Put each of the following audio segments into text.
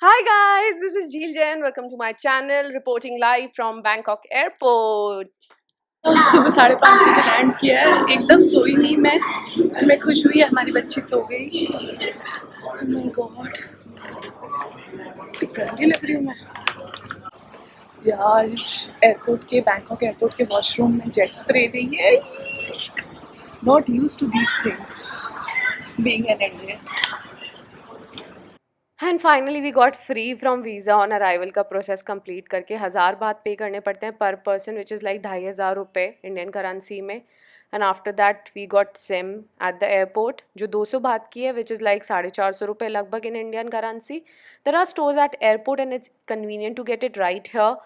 Hi guys, this is Jheel Jain. Welcome to my channel, reporting live from Bangkok airport. सुबह 5:30 बजे land किया है। एकदम सोई नहीं मैं खुश हुई है हमारी बच्ची सो गई। Oh my God, कितनी गंदी लग रही हूँ मैं यार। एयरपोर्ट के बैंकॉक एयरपोर्ट के वॉशरूम में जेट स्प्रे नहीं है। Not used to these things being an Indian. And finally we got free from visa on arrival का process complete करके 1000 बात पे करने पड़ते हैं per person which is like 2500 रुपये Indian currency में. And after that we got SIM at the airport जो 200 बात की है which is like 450 रुपये लगभग in Indian currency. There are stores at airport and it's convenient to get it right here.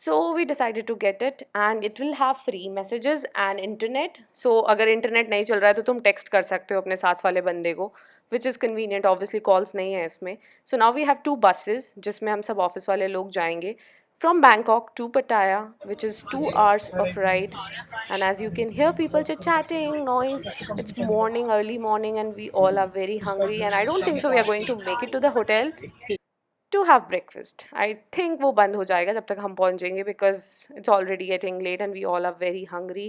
So we decided to get it and it will have free messages and internet. So अगर internet नहीं चल रहा है तो तुम text कर सकते हो अपने साथ वाले बंदे को, which is convenient. Obviously calls नहीं है इसमें. So now we have 2 buses जिसमें हम सब office वाले लोग जाएंगे from Bangkok to Pattaya, which is 2 hours of ride. And as you can hear people chatting, noise, it's morning, early morning, and we all are very hungry. And I don't think so we are going to make it to the hotel to have breakfast. I think वो बंद हो जाएगा जब तक हम पहुंचेंगे because it's already getting late and we all are very hungry.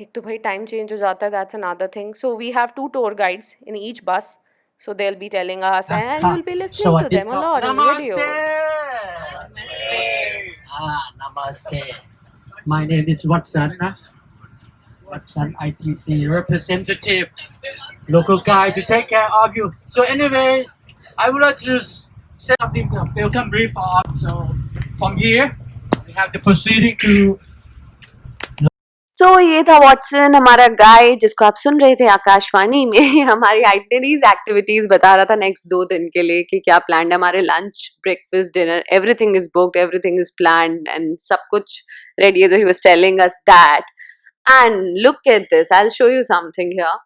एक तो भाई time change हो जाता है, that's another thing. So we have 2 tour guides in each bus. So they'll be telling us and you'll be listening to them a lot in videos. Namaste. My name is Watson. Watson, ITC representative, local guide to take care of you. So anyway, I would like to say something welcome brief. So from here, we have the proceeding to. So ये था Watson हमारा guide जिसको आप सुन रहे थे आकाशवाणी में हमारी itineraries activities बता रहा था नेक्स्ट 2 दिन के लिए कि क्या प्लान है हमारे lunch breakfast dinner everything is booked everything is planned and सब कुछ रेडी है. तो he was telling us that and look at this I will show you something here.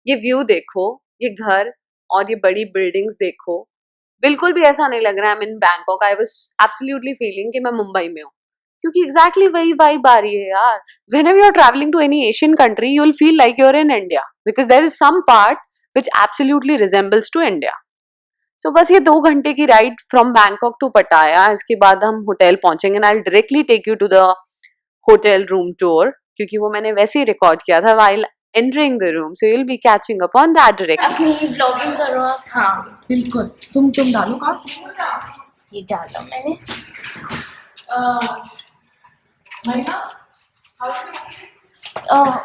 ये व्यू देखो, ये घर और ये बड़ी बिल्डिंग्स देखो. बिल्कुल भी ऐसा नहीं लग रहा है I mean Bangkok. I was absolutely feeling कि मैं मुंबई में हूँ क्योंकि एग्जैक्टली वही वाइब आ रही है यार. Whenever you're traveling to any Asian country, you'll feel like you're in India because there is some part which absolutely resembles to India. So बस ये 2 घंटे की ride from Bangkok to Pattaya. इसके बाद हम होटल पहुंचेंगे and I'll directly take you to the hotel room tour क्योंकि वो मैंने वैसे ही रिकॉर्ड किया था while entering the room. So you'll be catching up on that directly. अपनी vlogging करो आप. हाँ बिल्कुल. तुम डालो का ये डालो मैंने.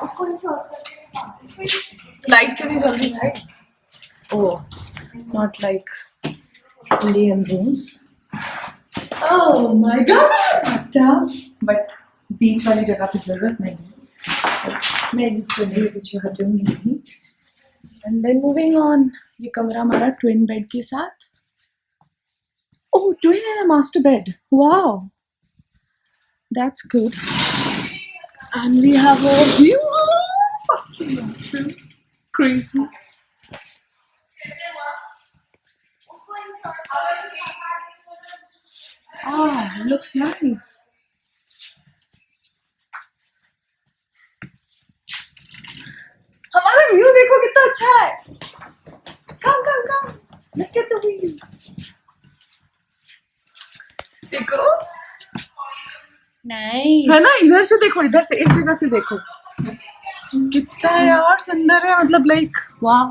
उसको लाइट क्यों नहीं जल रही भाई? Oh, not like Indian rooms. Oh my god, but बीच वाली जगह पे जरूरत नहीं है. मैं इसके लिए पीछे हटूंगी नहीं. And then moving on. ये कमरा हमारा ट्विन बेड के साथ. Oh, twin and a master bed. Wow, that's good. And we have a view. Fucking awesome. Crazy. Looks nice. हमारा व्यू देखो कितना अच्छा है. Come. Look at the view. देखो nice. है ना. इधर से देखो, इधर से, इस जगह से देखो कितना यार सुंदर है. मतलब लाइक वाव.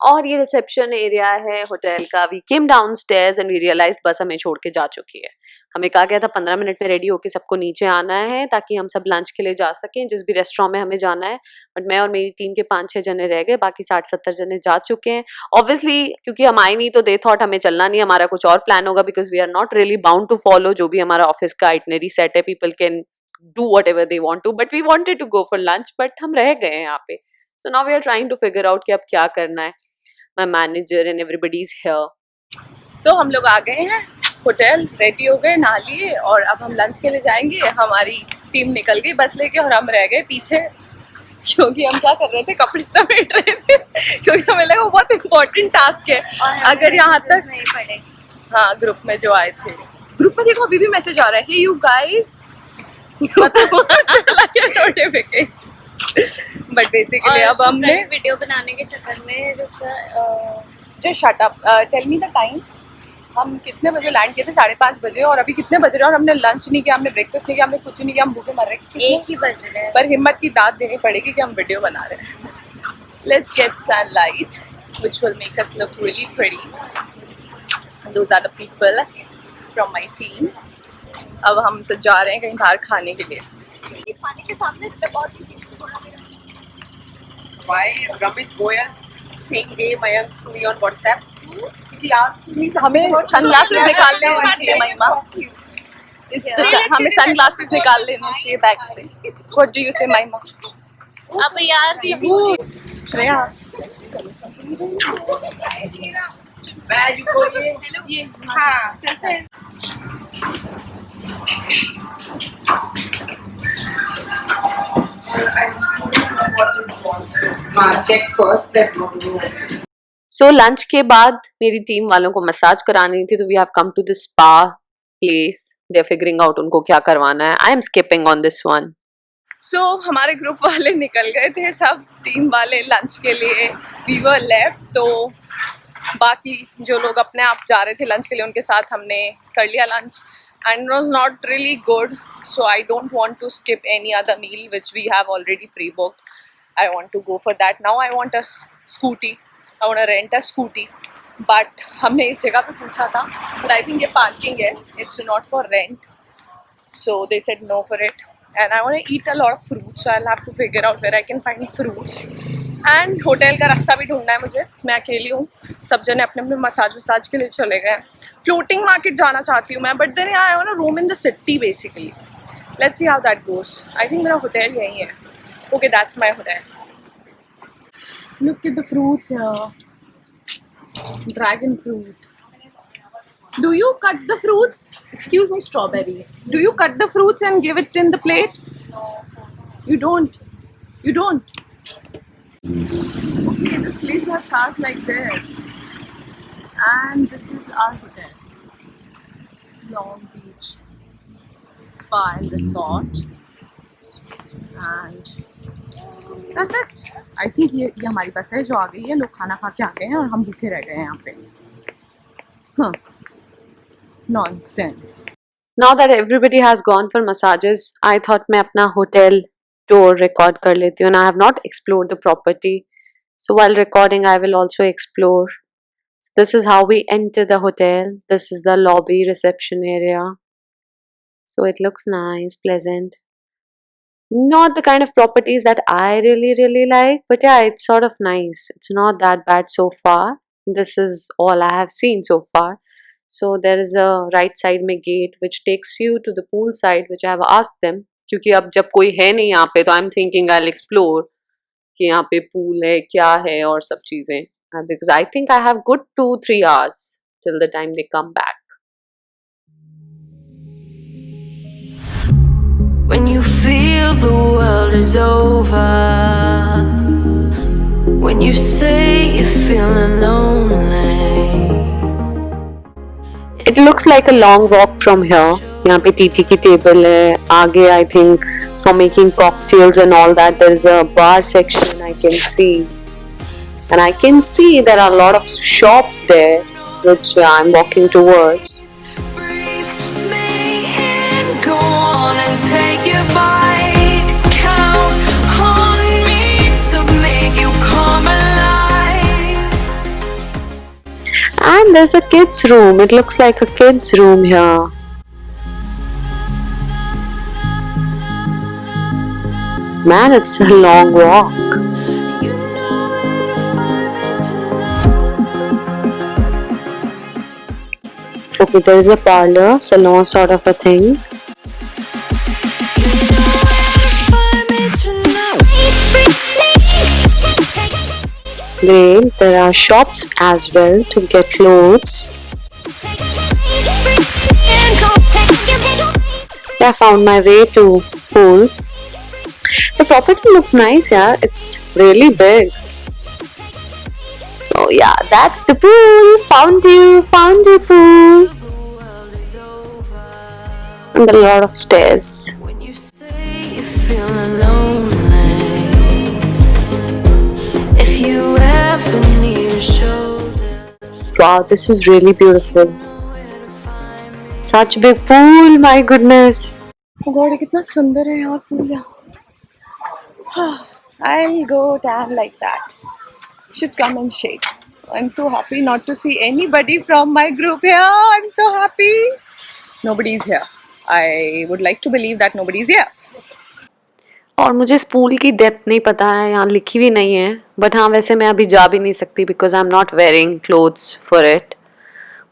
और ये रिसेप्शन एरिया है होटल का. We came downstairs and we realise बस हमें छोड़ के जा चुकी है. हमें कहा गया था 15 मिनट में रेडी होके सबको नीचे आना है ताकि हम सब लंच के लिए जा सकें जिस भी रेस्टोरेंट में हमें जाना है. बट मैं और मेरी टीम के 5-6 जने रह गए, बाकी 60-70 जने जा चुके हैं. ऑब्वियसली क्योंकि हम आए नहीं तो दे थॉट हमें चलना नहीं, हमारा कुछ और प्लान होगा because we are not really bound to follow जो भी हमारा ऑफिस का आइटनरी सेट है. People can do whatever they want to but we wanted to go for lunch but हम रह गए हैं यहाँ पे. So now we are trying to figure out कि अब क्या करना है. My manager and everybody is here. So हम लोग आ गए हैं होटल, रेडी हो गए, नहा लिए और अब हम लंच के लिए जाएंगे. हमारी टीम निकल गई बस लेके और हम रह गए पीछे क्योंकि हम क्या कर रहे थे, कपड़े समेट रहे थे क्योंकि हमें लगा वो बहुत इम्पोर्टेंट टास्क है. अगर यहाँ तक नहीं पड़े. हाँ, ग्रुप में जो आए थे, ग्रुप में देखो अभी भी मैसेज आ रहा है, हे यू गाइस, मतलब नोटिफिकेशन. बट बेसिकली अब हमने वीडियो बनाने के चक्कर में जो shut up tell me the time, हम कितने बजे लैंड किए थे? 5:30 बजे, और अभी कितने बज रहे हैं और हमने लंच नहीं किया, हमने ब्रेकफास्ट नहीं किया, हमने कुछ नहीं किया, हम भूखे मर रहे हैं। 1 ही बज रहे हैं। पर हिम्मत की दाद देनी पड़ेगी कि हम वीडियो बना रहे हैं। Let's get sunlight which will make us look really pretty. Those are the people from my team. अब हम सब जा रहे हैं कहीं बाहर खाने के लिए. पानी के सामने बहुत Why is Ramit Goyal saying hey Mayank to me on WhatsApp? He asks me हमें सनग्लासेस निकाल लेने चाहिए महिमा. हमें सनग्लासेस निकाल लेने चाहिए बैग से. What do you say महिमा? अब यार श्रेया. Where you going? हाँ चलते हैं. Check first that So lunch के बाद मेरी टीम वालों को मसाज करानी थी, तो we have come to this spa place. They are figuring out उनको क्या करवाना है. I am skipping on this one. So हमारे ग्रुप वाले निकल गए थे, सब टीम वाले लंच के लिए. We were left, तो बाकी जो लोग अपने आप जा रहे थे लंच के लिए उनके साथ हमने कर लिया lunch. And it was not really good, so I don't want to skip any other meal which we have already pre-booked. I want to go for that. Now I want a scooty. I want to rent a scooty. But हमने इस जगह पे पूछा था, but I think ये parking है. It's not for rent. So they said no for it. And I want to eat a lot of fruits, so I'll have to figure out where I can find fruits. And hotel का रास्ता भी ढूंढना है मुझे. मैं अकेली हूँ. सब जने अपने अपने मसाज के लिए चले गए. Floating market जाना चाहती हूँ मैं, but then I want to roam in the city basically. Let's see how that goes. I think मेरा hotel यहीं है. Okay, that's my hotel. Look at the fruits here. Dragon fruit. Do you cut the fruits? Excuse me, strawberries. Do you cut the fruits and give it in the plate? You don't. You don't. Okay, this place has cars like this. And this is our hotel. Long Beach Spa and Resort. And that's it. I think ये हमारी बस है जो आ गई है. लोग खाना खा के आ गए हैं और हम भूखे रह गए हैं यहाँ पे. Huh. Nonsense. Now that everybody has gone for massages, I thought मैं अपना hotel tour record कर लेती हूँ. And I have not explored the property. So while recording, I will also explore. So this is how we enter the hotel. This is the lobby reception area. So it looks nice, pleasant. Not the kind of properties that I really like, but yeah, it's sort of nice. It's not that bad so far. This is all I have seen so far. So there is a right side में gate which takes you to the pool side, which I have asked them. क्योंकि अब जब कोई है नहीं यहाँ पे, तो I'm thinking I'll explore कि यहाँ पे pool है, क्या है और सब चीजें. Because I think I have good 2-3 hours till the time they come back. When you feel the world is over, when you say you're feeling lonely. It looks like a long walk from here. यहाँ पे TT की table है. आगे I think for making cocktails and all that there is a bar section I can see. And I can see there are a lot of shops there which I'm walking towards. Breathe me in, go on and take your bite. Count on me to make you come alive. And there's a kids room. It looks like a kids room here. Man, it's a long walk. You know where to find me tonight. Okay, there is a parlor, salon sort of a thing. You know where to find me tonight. Great. There are shops as well to get clothes. I found my way to pool. The property looks nice, yeah. It's really big. So yeah, that's the pool. Found you pool. The world is over. And a lot of stairs. When you say you're feeling lonely. Wow, this is really beautiful. Such big pool, my goodness. Oh god, कितना सुंदर है यहाँ pool यहाँ. I'll go tan like that. Should come and shake. I'm so happy not to see anybody from my group here. I'm so happy. Nobody's here. I would like to believe that nobody's here. और मुझे इस pool की depth नहीं पता है, यहाँ लिखी भी नहीं है. बट हाँ, वैसे मैं अभी जा भी नहीं सकती because I am not wearing clothes for it.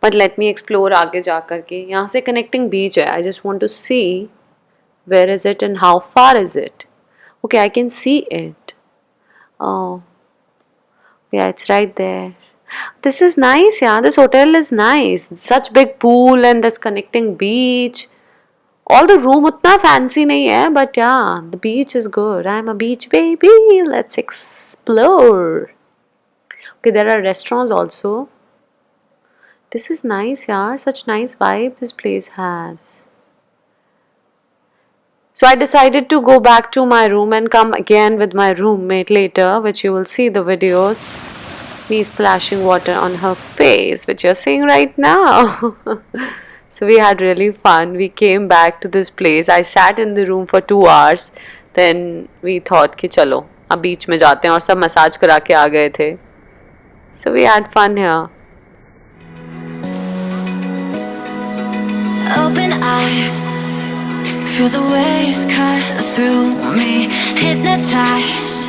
But let me explore आगे जा कर के. यहाँ से कनेक्टिंग बीच है. I just want to see where is it and how far is it. Okay, I can see it. Oh yeah, it's right there. This is nice. Yeah, this hotel is nice. Such big pool and this connecting beach. All the room utna fancy nahi hai, but yeah, the beach is good. I'm a beach baby. Let's explore. Okay, there are restaurants also. This is nice, yeah. Such nice vibe this place has. So I decided to go back to my room and come again with my roommate later, which you will see the videos. Me splashing water on her face, which you're seeing right now. So we had really fun. We came back to this place. I sat in the room for 2 hours. Then we thought कि चलो अब बीच में जाते हैं, और सब massage करा के आ गए थे. So we had fun here. Open eye, feel the waves cut through me, hypnotized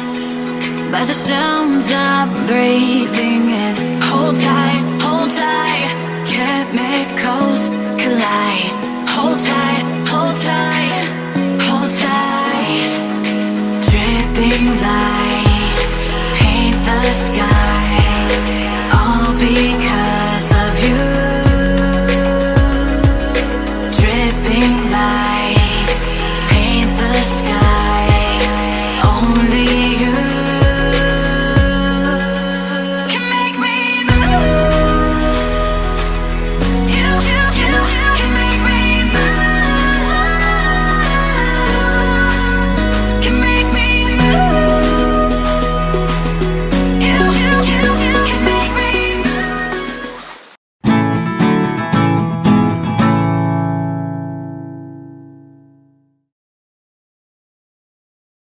by the sounds I'm breathing in. Hold tight, can't make